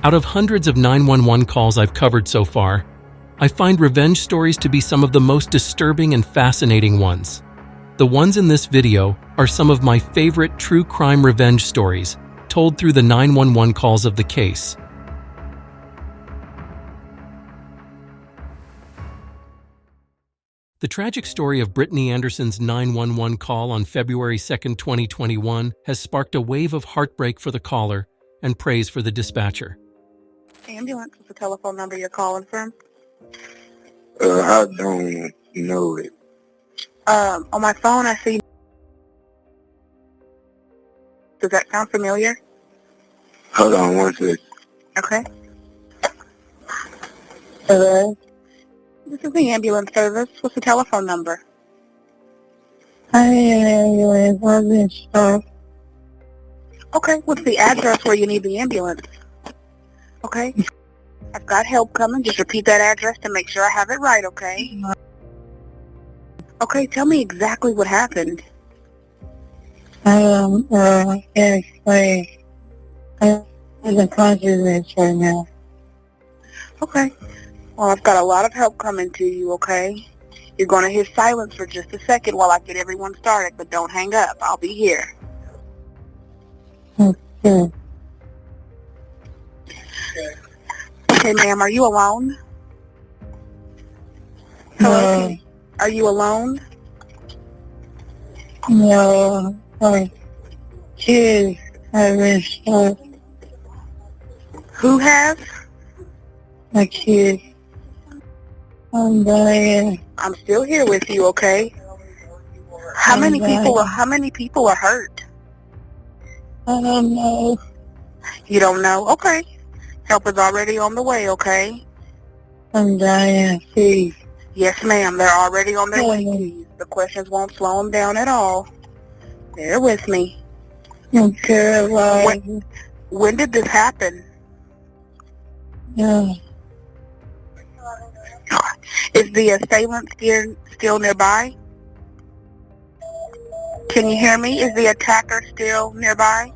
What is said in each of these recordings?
Out of hundreds of 911 calls I've covered so far, I find revenge stories to be some of the most disturbing and fascinating ones. The ones in this video are some of my favorite true crime revenge stories told through the 911 calls of the case. The tragic story of Britney Anderson's 911 call on February 2, 2021 has sparked a wave of heartbreak for the caller and praise for the dispatcher. Ambulance is the telephone number you're calling from? I don't know it. On my phone I see... Does that sound familiar? Hold on one second. Okay. Hello? This is the ambulance service. What's the telephone number? I need an ambulance. I've been shot. Okay, what's the address where you need the ambulance? Okay. I've got help coming. Just repeat that address to make sure I have it right, okay? Okay, tell me exactly what happened. I can't explain. I'm in consciousness right now. Okay. Well, I've got a lot of help coming to you, okay? You're going to hear silence for just a second while I get everyone started, but don't hang up. I'll be here. Okay. Okay, ma'am, are you alone? Hello? No. Are you alone? No. My kids have been shot. Who has? My kids. I'm dying. I'm still here with you, okay? How many people are hurt? I don't know. You don't know? Okay. Help is already on the way, okay? I'm dying. Please. Yes, ma'am. They're already on their way to you. The questions won't slow them down at all. Bear with me. I'm terrified. When did this happen? Yeah. Is the assailant still nearby? Can you hear me? Is the attacker still nearby?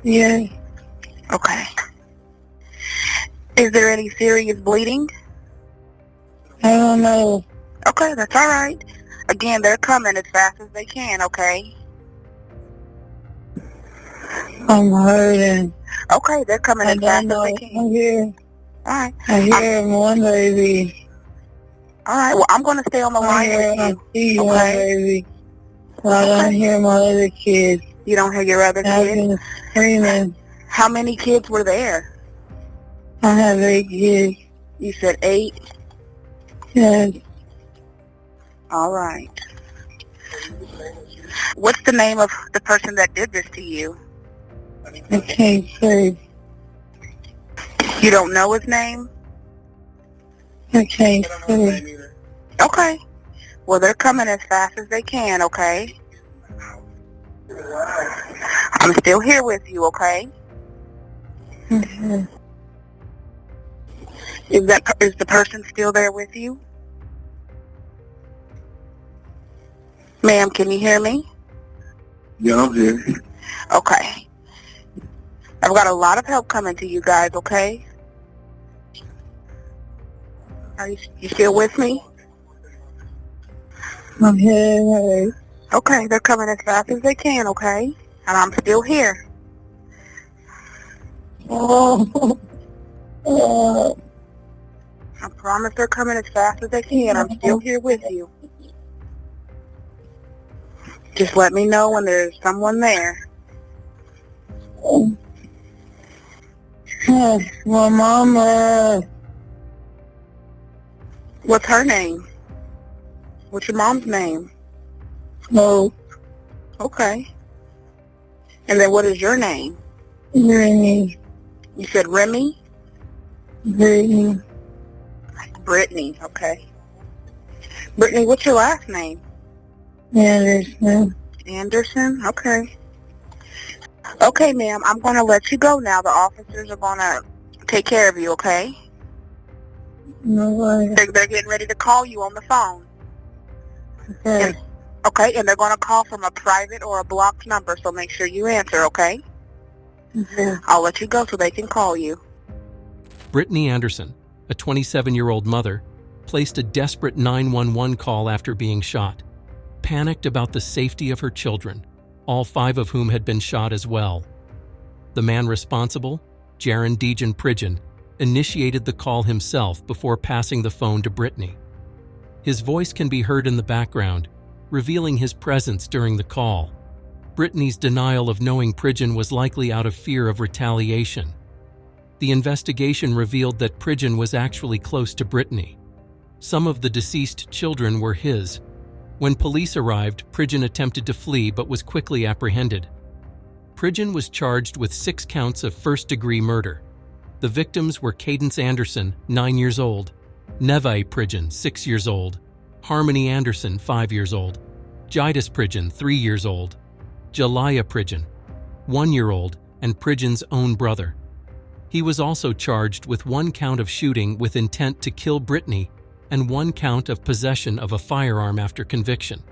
Yeah. Okay. Is there any serious bleeding? I don't know. Okay, that's all right. Again, they're coming as fast as they can, okay? I'm hurting. Okay, they're coming as fast as they can. I'm here. All right. I hear one baby. All right, well, I'm going to stay on the line with I you. see one Okay? baby. But I don't hear my other kids. You don't hear your other I've kids? been screaming. How many kids were there? I have 8 kids. You said 8? Yes. All right. What's the name of the person that did this to you? I can't say. You don't know his name? I can't say. Okay. Well, they're coming as fast as they can, okay? I'm still here with you, okay? Okay. Is the person still there with you? Ma'am, can you hear me? Yeah, I'm here. Okay. I've got a lot of help coming to you guys, okay? Are you still with me? I'm here. Okay, they're coming as fast as they can, okay? And I'm still here. Oh. I promise they're coming as fast as they can. I'm still here with you. Just let me know when there's someone there. Yes, my mama. What's her name? What's your mom's name? No, Okay. And then what is your name? Britney. You said Remy? Britney. Brittany, okay. Brittany, what's your last name? Anderson. Anderson, okay. Okay, ma'am, I'm going to let you go now. The officers are going to take care of you, okay? No worries. They're getting ready to call you on the phone. Okay. Okay, and they're going to call from a private or a blocked number, so make sure you answer, okay? I'll let you go so they can call you. Britney Anderson, a 27-year-old mother, placed a desperate 911 call after being shot, panicked about the safety of her children, all 5 of whom had been shot as well. The man responsible, Jaron Dejan Pridgen, initiated the call himself before passing the phone to Britney. His voice can be heard in the background, revealing his presence during the call. Britney's denial of knowing Pridgen was likely out of fear of retaliation. The investigation revealed that Pridgen was actually close to Britney. Some of the deceased children were his. When police arrived, Pridgen attempted to flee but was quickly apprehended. Pridgen was charged with 6 counts of first-degree murder. The victims were Cadence Anderson, 9 years old, Neve Pridgen, 6 years old, Harmony Anderson, 5 years old, Jidus Pridgen, 3 years old, Jalaya Pridgen, 1-year-old, and Pridgen's own brother. He was also charged with 1 count of shooting with intent to kill Britney and 1 count of possession of a firearm after conviction.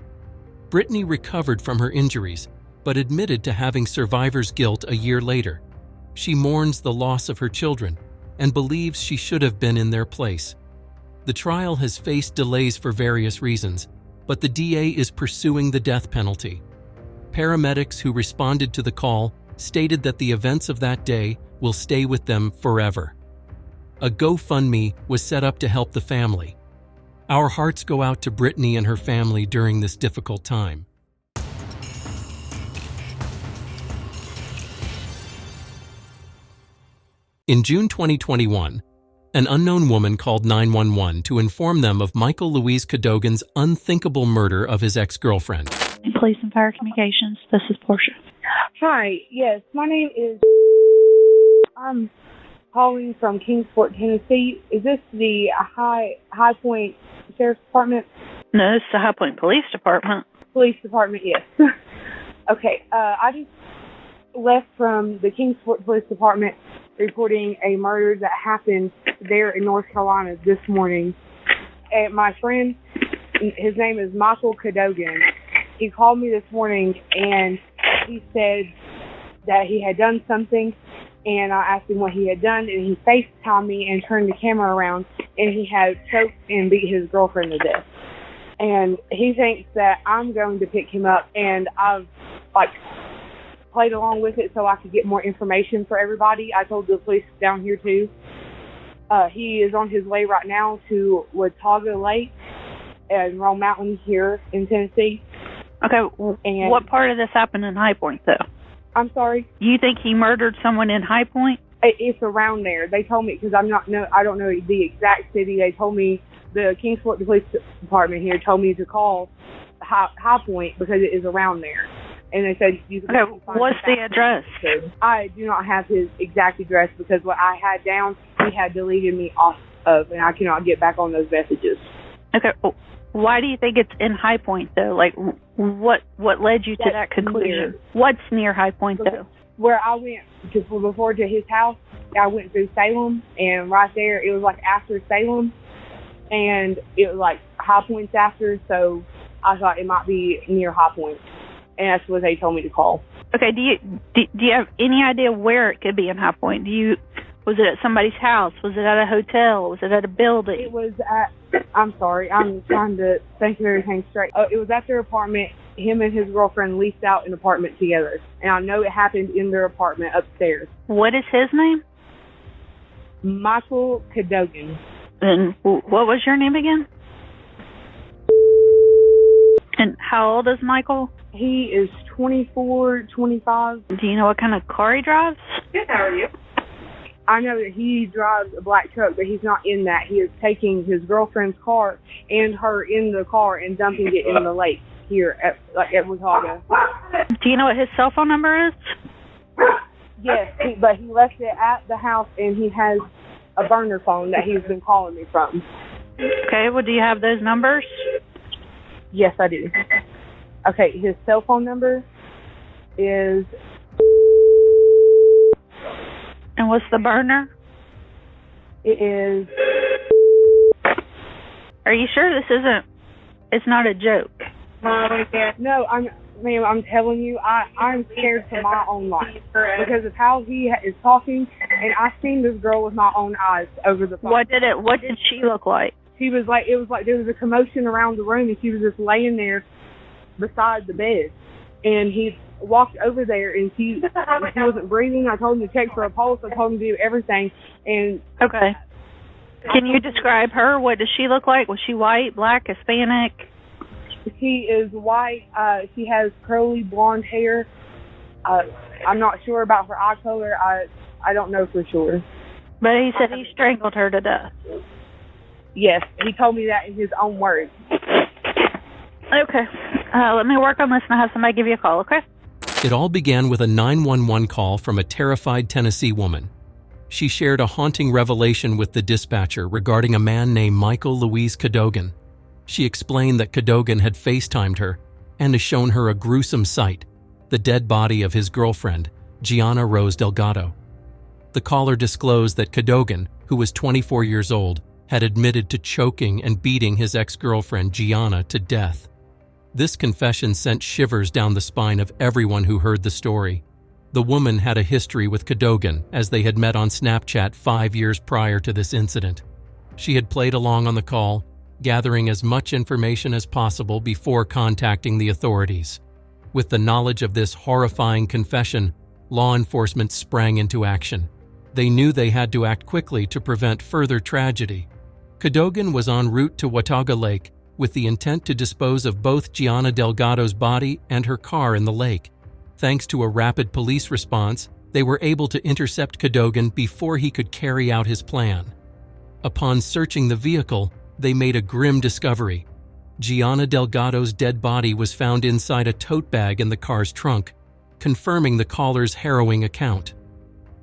Britney recovered from her injuries, but admitted to having survivor's guilt a year later. She mourns the loss of her children and believes she should have been in their place. The trial has faced delays for various reasons, but the DA is pursuing the death penalty. Paramedics who responded to the call stated that the events of that day will stay with them forever. A GoFundMe was set up to help the family. Our hearts go out to Britney and her family during this difficult time. In June 2021, an unknown woman called 911 to inform them of Michael Louise Cadogan's unthinkable murder of his ex-girlfriend. Police and Fire Communications, this is Portia. Hi, yes, my name is... I'm calling from Kingsport, Tennessee. Is this the High Point Sheriff's Department? No, it's the High Point Police Department. Police Department, yes. Okay, I just left from the Kingsport Police Department reporting a murder that happened there in North Carolina this morning. And my friend, his name is Michael Kogan. He called me this morning and he said that he had done something, and I asked him what he had done, and he FaceTimed me and turned the camera around, and he had choked and beat his girlfriend to death. And he thinks that I'm going to pick him up, and I've played along with it so I could get more information for everybody. I told the police down here too. He is on his way right now to Watauga Lake and Roll Mountain here in Tennessee. Okay, and what part of this happened in High Point, though? I'm sorry? You think he murdered someone in High Point? It's around there. They told me, because I don't know the exact city. They told me, the Kingsport Police Department here told me to call High Point because it is around there. And they said, you can what's the address? I do not have his exact address because what I had down, he had deleted me off of, and I cannot get back on those messages. Okay, why do you think it's in High Point, though? Like, what led you to that conclusion? What's near High Point, though? Where I went before to his house, I went through Salem, and right there, it was like after Salem, and it was like High Point's after, so I thought it might be near High Point, and that's what they told me to call. Okay, do you have any idea where it could be in High Point? Was it at somebody's house? Was it at a hotel? Was it at a building? It was at, I'm sorry, I'm trying to think of everything straight. It was at their apartment. Him and his girlfriend leased out an apartment together. And I know it happened in their apartment upstairs. What is his name? Michael Kogan. And what was your name again? And how old is Michael? He is 24, 25. Do you know what kind of car he drives? Good, how are you? I know that he drives a black truck, but he's not in that. He is taking his girlfriend's car and her in the car and dumping it in the lake here at Watauga. Do you know what his cell phone number is? Yes, but he left it at the house, and he has a burner phone that he's been calling me from. Okay, well, do you have those numbers? Yes, I do. Okay, his cell phone number is... And what's the burner? It is... Are you sure this isn't... It's not a joke? No, Ma'am, I'm telling you, I'm scared for my own life because of how he is talking, and I seen this girl with my own eyes over the phone. What did she look like? She was like, it was like there was a commotion around the room, and she was just laying there beside the bed, and he walked over there, and she wasn't breathing. I told him to check for a pulse. I told him to do everything, and okay. Can you describe her? What does she look like? Was she white, black, Hispanic? She is white. She has curly blonde hair. I'm not sure about her eye color. I don't know for sure. But he said he strangled her to death. Yes, he told me that in his own words. Okay. Let me work on this and I'll have somebody give you a call, okay? It all began with a 911 call from a terrified Tennessee woman. She shared a haunting revelation with the dispatcher regarding a man named Michael Louise Kogan. She explained that Kogan had FaceTimed her and has shown her a gruesome sight, the dead body of his girlfriend, Giana Rose Delgado. The caller disclosed that Kogan, who was 24 years old, had admitted to choking and beating his ex-girlfriend Giana to death. This confession sent shivers down the spine of everyone who heard the story. The woman had a history with Kogan as they had met on Snapchat 5 years prior to this incident. She had played along on the call, gathering as much information as possible before contacting the authorities. With the knowledge of this horrifying confession, law enforcement sprang into action. They knew they had to act quickly to prevent further tragedy. Kogan was en route to Watauga Lake with the intent to dispose of both Giana Delgado's body and her car in the lake. Thanks to a rapid police response, they were able to intercept Kogan before he could carry out his plan. Upon searching the vehicle, they made a grim discovery. Giana Delgado's dead body was found inside a tote bag in the car's trunk, confirming the caller's harrowing account.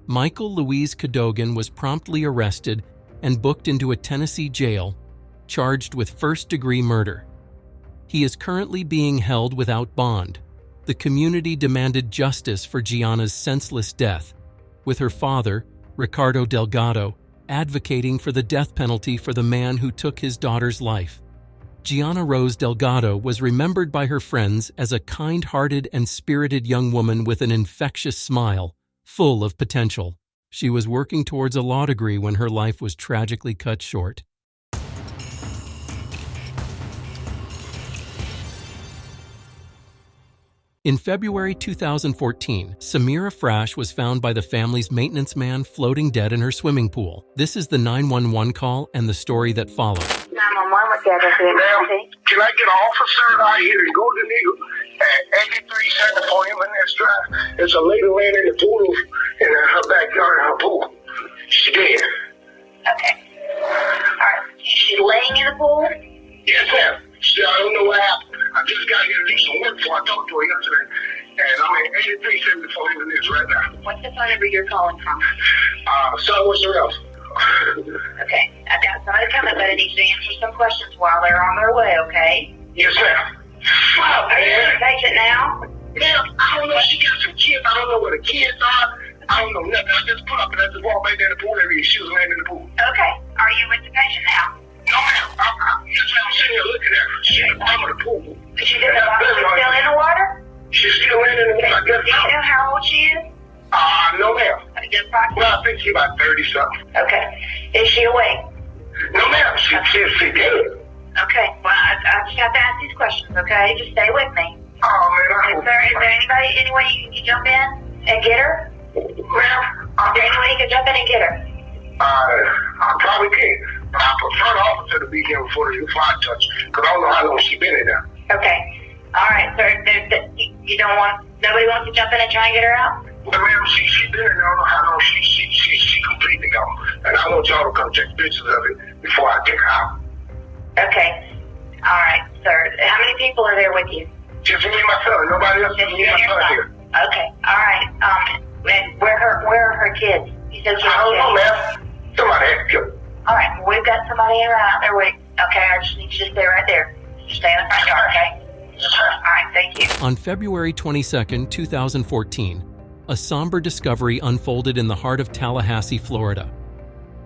Michael Louise Kogan was promptly arrested and booked into a Tennessee jail, charged with first-degree murder. He is currently being held without bond. The community demanded justice for Giana's senseless death, with her father, Ricardo Delgado, advocating for the death penalty for the man who took his daughter's life. Giana Rose Delgado was remembered by her friends as a kind-hearted and spirited young woman with an infectious smile, full of potential. She was working towards a law degree when her life was tragically cut short. In February 2014, Samira Frash was found by the family's maintenance man floating dead in her swimming pool. This is the 911 call and the story that followed. 911 with the address of the emergency. Can I get an officer out here in Golden Eagle at 83 Center for him in this drive? There's a lady laying in the pool in her backyard in her pool. She's dead. Okay. All right. She's laying in the pool? Yes, ma'am. See, I don't know what happened. I just got here to do some work before I talked to her yesterday. And I'm at 83 for him in this right now. What's the phone number you're calling from? Southwest Rail. Okay. I've got somebody coming, but I need you to answer some questions while they're on their way, okay? Yes, ma'am. Are you in the patient now? Ma'am, I don't know. She got some kids. I don't know where the kids are. I don't know nothing. I just put up and I just walked back there in the pool area. She was laying in the pool. Okay. Are you with the patient now? No, ma'am. I'm sitting here looking at her. She's at the bottom of the pool. She's in the water? She's still in the water? She's still in the water. Do you know how old she is? No, ma'am. Just approximately? Well, I think she's about 30-something. Okay. Is she awake? No, ma'am. She's dead. Okay. Well, I just have to ask these questions, okay? Just stay with me. Oh, man. Is there any way you can jump in and get her? Ma'am? Is there any way you can jump in and get her? I probably can. But I prefer the officer to be here before I touch, because I don't know how long she's been in there. Okay. All right, sir. Nobody wants to jump in and try and get her out? Well, ma'am, she's been in there. I don't know how long she completely gone. And I want y'all to come take pictures of it before I take her out. Okay. All right, sir. How many people are there with you? Just me and my son. Nobody else. Just me and my son here. Okay. All right. And where are her kids? You said I don't know, ma'am. Somebody had to kill her. All right. We've got somebody around there. Wait. Okay. I just need you to stay right there. Just stay in the front yard, okay? Yes, sir. All right. Thank you. On February 22, 2014, a somber discovery unfolded in the heart of Tallahassee, Florida.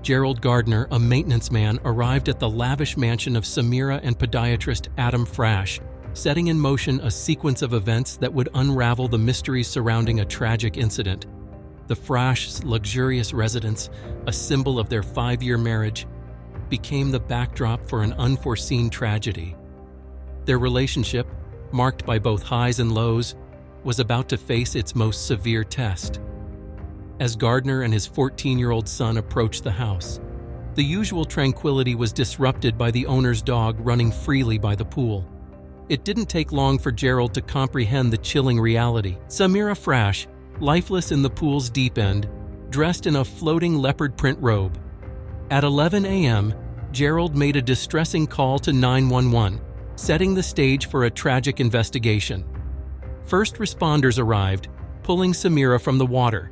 Gerald Gardner, a maintenance man, arrived at the lavish mansion of Samira and podiatrist Adam Frash setting in motion a sequence of events that would unravel the mysteries surrounding a tragic incident. The Frash's luxurious residence, a symbol of their 5-year marriage, became the backdrop for an unforeseen tragedy. Their relationship, marked by both highs and lows, was about to face its most severe test. As Gardner and his 14-year-old son approached the house, the usual tranquility was disrupted by the owner's dog running freely by the pool. It didn't take long for Gerald to comprehend the chilling reality. Samira Frash, lifeless in the pool's deep end, dressed in a floating leopard print robe. At 11 a.m., Gerald made a distressing call to 911, setting the stage for a tragic investigation. First responders arrived, pulling Samira from the water.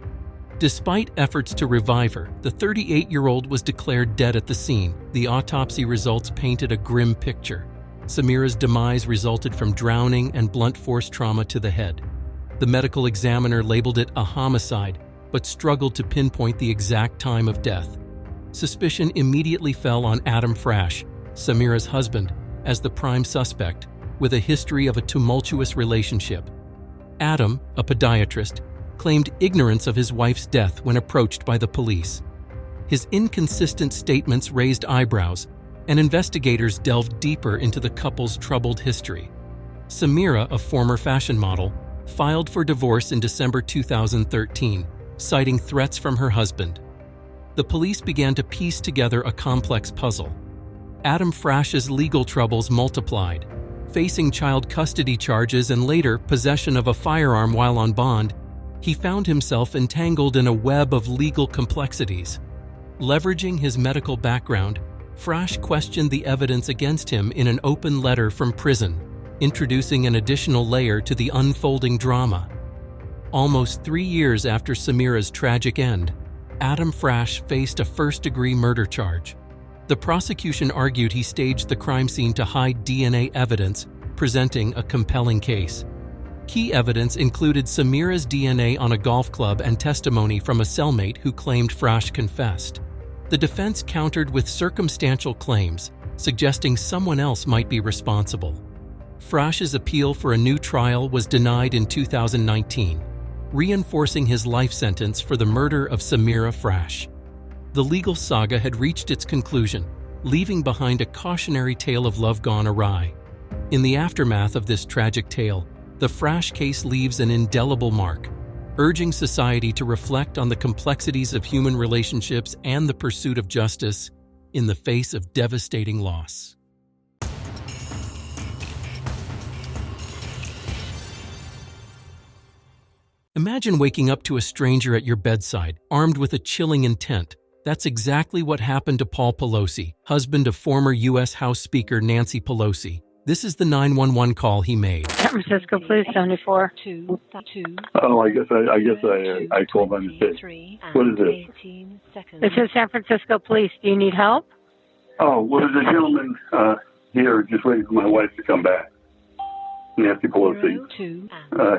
Despite efforts to revive her, the 38-year-old was declared dead at the scene. The autopsy results painted a grim picture. Samira's demise resulted from drowning and blunt force trauma to the head. The medical examiner labeled it a homicide, but struggled to pinpoint the exact time of death. Suspicion immediately fell on Adam Frash, Samira's husband, as the prime suspect, with a history of a tumultuous relationship. Adam, a podiatrist, claimed ignorance of his wife's death when approached by the police. His inconsistent statements raised eyebrows, and investigators delved deeper into the couple's troubled history. Samira, a former fashion model, filed for divorce in December 2013, citing threats from her husband. The police began to piece together a complex puzzle. Adam Frash's legal troubles multiplied. Facing child custody charges and later possession of a firearm while on bond, he found himself entangled in a web of legal complexities. Leveraging his medical background, Frash questioned the evidence against him in an open letter from prison, introducing an additional layer to the unfolding drama. Almost 3 years after Samira's tragic end, Adam Frash faced a first-degree murder charge. The prosecution argued he staged the crime scene to hide DNA evidence, presenting a compelling case. Key evidence included Samira's DNA on a golf club and testimony from a cellmate who claimed Frash confessed. The defense countered with circumstantial claims, suggesting someone else might be responsible. Frash's appeal for a new trial was denied in 2019, reinforcing his life sentence for the murder of Samira Frash. The legal saga had reached its conclusion, leaving behind a cautionary tale of love gone awry. In the aftermath of this tragic tale, the Frash case leaves an indelible mark, urging society to reflect on the complexities of human relationships and the pursuit of justice in the face of devastating loss. Imagine waking up to a stranger at your bedside, armed with a chilling intent. That's exactly what happened to Paul Pelosi, husband of former U.S. House Speaker Nancy Pelosi. This is the 911 call he made. San Francisco Police 74. Oh, I guess I called by mistake. What is this? This is San Francisco Police. Do you need help? Oh, well, there's a gentleman here just waiting for my wife to come back. Nancy Pelosi.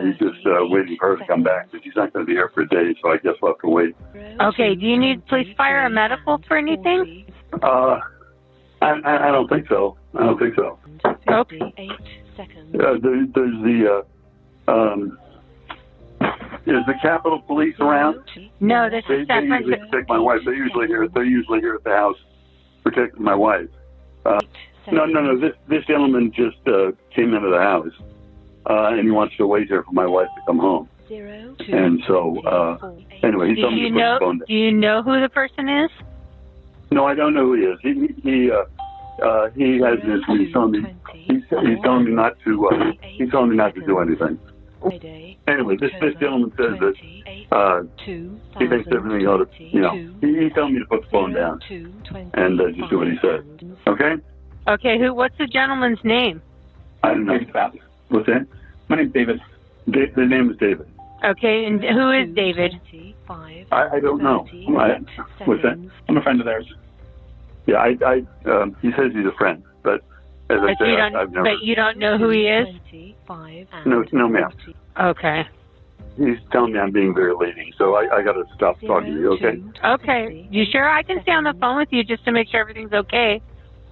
He's just waiting for her to come back, but she's not going to be here for a day, so I guess we'll have to wait. Okay, do you need police, fire, or medical for anything? I don't think so. Okay. Is the Capitol Police around? No, this is San They usually Francisco. protect my wife. They're usually here at the house protecting my wife. No. This gentleman just came into the house, and he wants to wait here for my wife to come home. And so, anyway, he told me to put the phone down. Do you know who the person is? No, I don't know who he is. He has this. He's telling me not to. He's telling me not to do anything. Anyway, this gentleman says that he thinks everything ought to. He's telling me to put the phone down and just do what he says. Okay. Okay, what's the gentleman's name? I don't know. What's that? My name's David. The name is David. Okay, and who is David? I don't know. What's that? I'm a friend of theirs. Yeah, he says he's a friend, but as I said, I've never. But you don't know who he is? No, ma'am. Okay. He's telling me I'm being very leading, so I got to stop talking to you. Okay. Okay. You sure I can stay on the phone with you just to make sure everything's okay?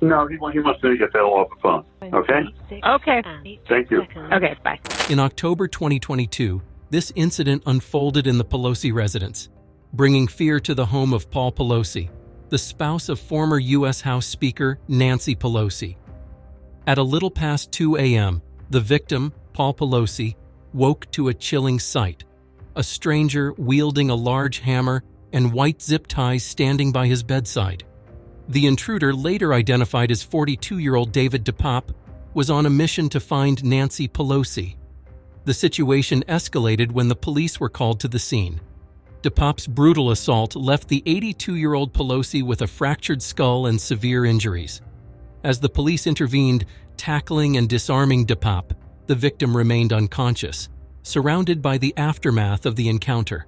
No, he wants to get that all off the phone. Okay? Okay. Thank you. Okay, bye. In October 2022, this incident unfolded in the Pelosi residence, bringing fear to the home of Paul Pelosi, the spouse of former U.S. House Speaker Nancy Pelosi. At a little past 2 a.m., the victim, Paul Pelosi, woke to a chilling sight: a stranger wielding a large hammer and white zip ties standing by his bedside. The intruder, later identified as 42-year-old David DePop, was on a mission to find Nancy Pelosi. The situation escalated when the police were called to the scene. DePop's brutal assault left the 82-year-old Pelosi with a fractured skull and severe injuries. As the police intervened, tackling and disarming DePop, the victim remained unconscious, surrounded by the aftermath of the encounter.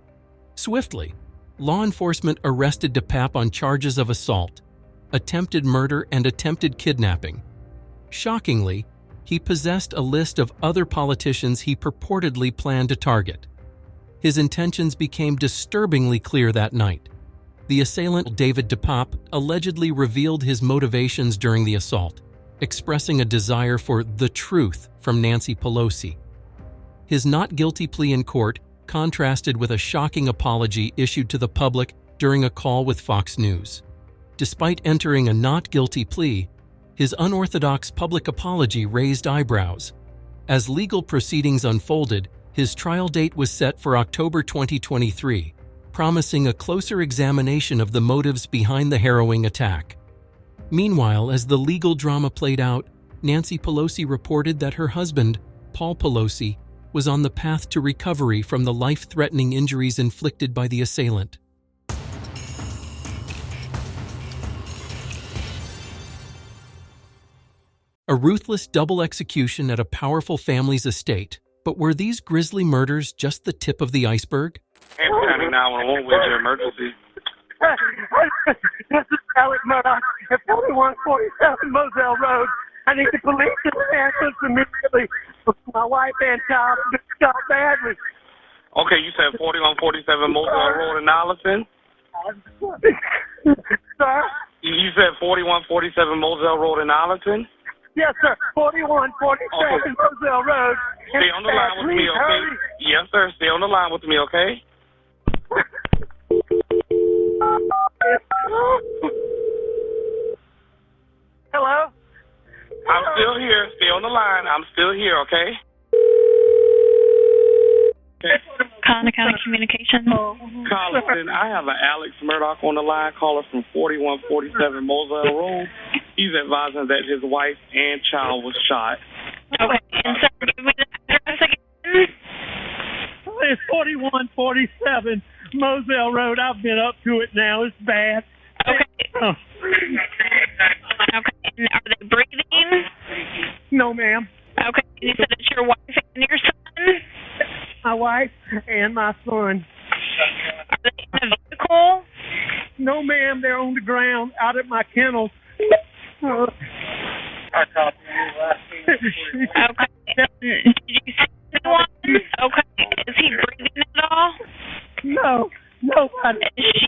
Swiftly, law enforcement arrested DePop on charges of assault, attempted murder, and attempted kidnapping. Shockingly, he possessed a list of other politicians he purportedly planned to target. His intentions became disturbingly clear that night. The assailant, David DePop, allegedly revealed his motivations during the assault, expressing a desire for the truth from Nancy Pelosi. His not guilty plea in court contrasted with a shocking apology issued to the public during a call with Fox News. Despite entering a not guilty plea, his unorthodox public apology raised eyebrows. As legal proceedings unfolded, his trial date was set for October 2023, promising a closer examination of the motives behind the harrowing attack. Meanwhile, as the legal drama played out, Nancy Pelosi reported that her husband, Paul Pelosi, was on the path to recovery from the life-threatening injuries inflicted by the assailant. A ruthless double execution at a powerful family's estate. But were these grisly murders just the tip of the iceberg? Hampton County 911, where's your emergency? This is Alec Murdaugh at 4147 Moselle Road. I need the police to ambulance immediately. My wife and child have been shot badly. Okay, you said 4147 Moselle Road in Allison? Sir? You said 4147 Moselle Road in Allison? Yes, sir. 4147 Okay. Moselle Road. Stay on the line with me, okay? Hurry. Yes, sir. Stay on the line with me, okay? Hello? I'm still here. Stay on the line. I'm still here, okay? Okay. Conner County Communications. Collison, I have an Alex Murdaugh on the line, caller from 4147 Moselle Road. He's advising that his wife and child was shot. Okay, and sir, give me the address again. It's 4147 Moselle Road. I've been up to it now. It's bad. Okay. Oh. Okay, and are they breathing? No, ma'am. Okay, and you said it's your wife and your son? My wife and my son. Are they in a vehicle? No, ma'am. They're on the ground out at my kennels. I talked to you last week. Okay. Did you see anyone? Okay. Is he breathing at all? No. Nobody. Is she?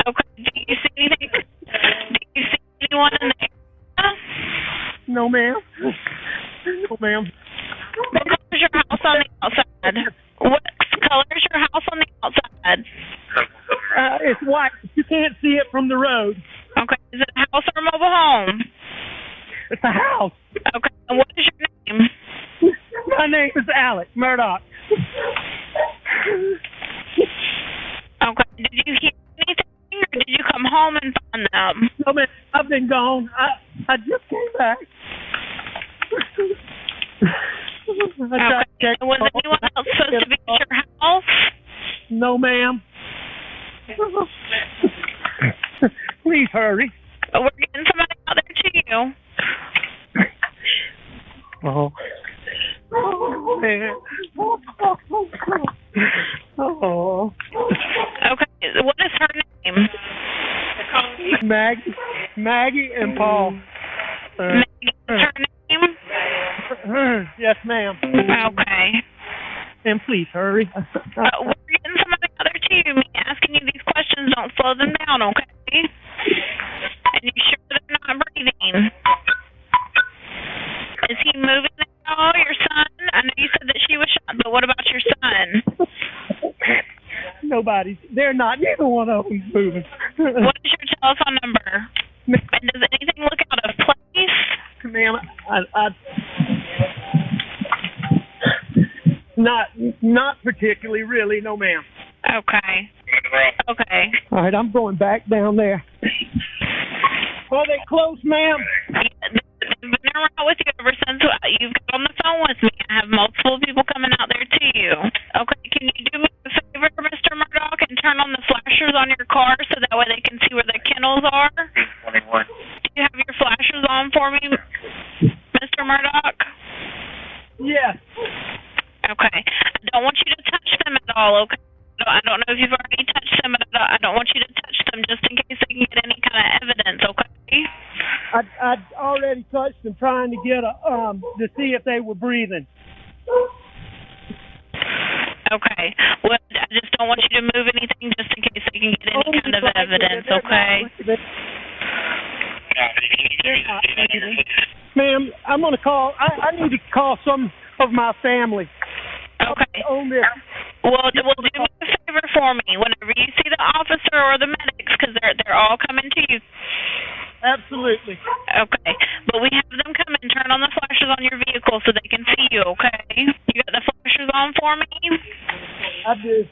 Okay. Do you see anything? Do you see anyone in the area? No, ma'am. No, ma'am. What color is your house on the outside? What color is your house on the outside? It's white. You can't see it from the road. Okay. Is it a house or a mobile home? It's a house. Okay. And what is your name? My name is Alec Murdaugh. Okay. Did you hear anything, or did you come home and find them? No, man. I've been gone. I just came back. Okay. Was anyone else supposed to be at your house? No, ma'am. Please hurry. We're getting somebody out there to you. Oh. Oh, man. Oh. Okay. What is her name? Maggie and Paul. Maggie is her name? Yes, ma'am. Okay. And please hurry. We're getting somebody out there to you. Me asking you these questions, don't slow them down, okay? And you sure they're not breathing? They're not. Neither one of them's moving. What is your telephone number? And does anything look out of place? Ma'am, not particularly, really. No, ma'am. Okay. Okay. All right, I'm going back down there. Are they close, ma'am? They've been around with you ever since you've got on the phone with me. I have multiple people coming out there to you. Okay, can you do me a favor, Mr. Murdaugh, and turn on the flashers on your car so that way they can see where the kennels are? 21. Do you have your flashers on for me, Mr. Murdaugh? Yes. Okay. I don't want you to touch them at all, okay? I don't know if you've already touched them, but I don't want you to touch them just in case they can get any kind of evidence, okay? I'd already touched them trying to get to see if they were breathing. Okay. Well, I just don't want you to move anything just in case they can get any kind of evidence, okay? Ma'am, I'm going to call. I need to call some of my family. Okay. On this. Well, do me a favor for me. Whenever you see the officer or the medics, because they're all coming to you. Absolutely. Okay. But we have them come and turn on the flashers on your vehicle so they can see you, okay? You got the flashers on for me? I do.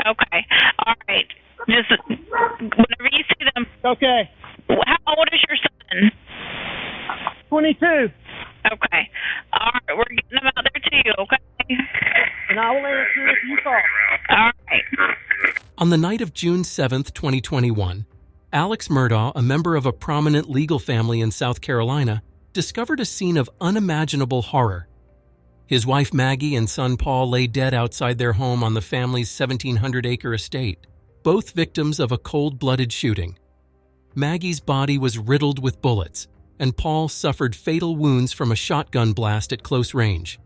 Okay. All right. Just whenever you see them. Okay. How old is your son? 22. Okay. All right. We're getting them out there to you, okay? And I will answer if you call. All right. On the night of June 7th, 2021, Alec Murdaugh, a member of a prominent legal family in South Carolina, discovered a scene of unimaginable horror. His wife Maggie and son Paul lay dead outside their home on the family's 1,700-acre estate, both victims of a cold-blooded shooting. Maggie's body was riddled with bullets, and Paul suffered fatal wounds from a shotgun blast at close range.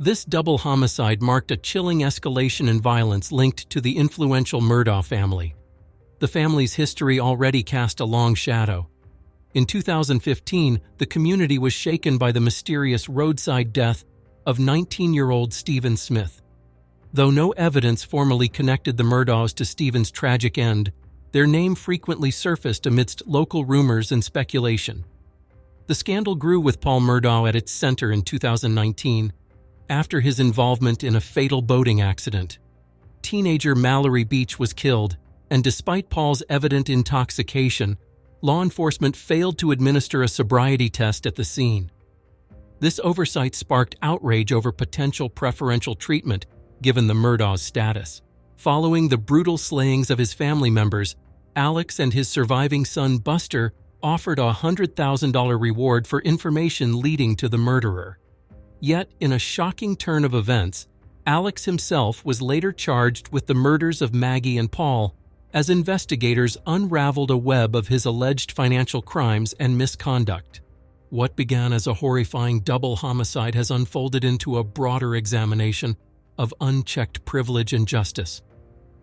This double homicide marked a chilling escalation in violence linked to the influential Murdaugh family. The family's history already cast a long shadow. In 2015, the community was shaken by the mysterious roadside death of 19-year-old Stephen Smith. Though no evidence formally connected the Murdaughs to Stephen's tragic end, their name frequently surfaced amidst local rumors and speculation. The scandal grew with Paul Murdaugh at its center in 2019, after his involvement in a fatal boating accident. Teenager Mallory Beach was killed, and despite Paul's evident intoxication, law enforcement failed to administer a sobriety test at the scene. This oversight sparked outrage over potential preferential treatment given the Murdaugh's status. Following the brutal slayings of his family members, Alex and his surviving son Buster offered a $100,000 reward for information leading to the murderer. Yet, in a shocking turn of events, Alex himself was later charged with the murders of Maggie and Paul as investigators unraveled a web of his alleged financial crimes and misconduct. What began as a horrifying double homicide has unfolded into a broader examination of unchecked privilege and justice.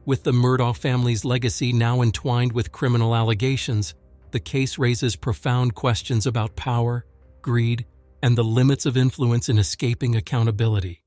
With the Murdaugh family's legacy now entwined with criminal allegations, the case raises profound questions about power, greed, and the limits of influence in escaping accountability.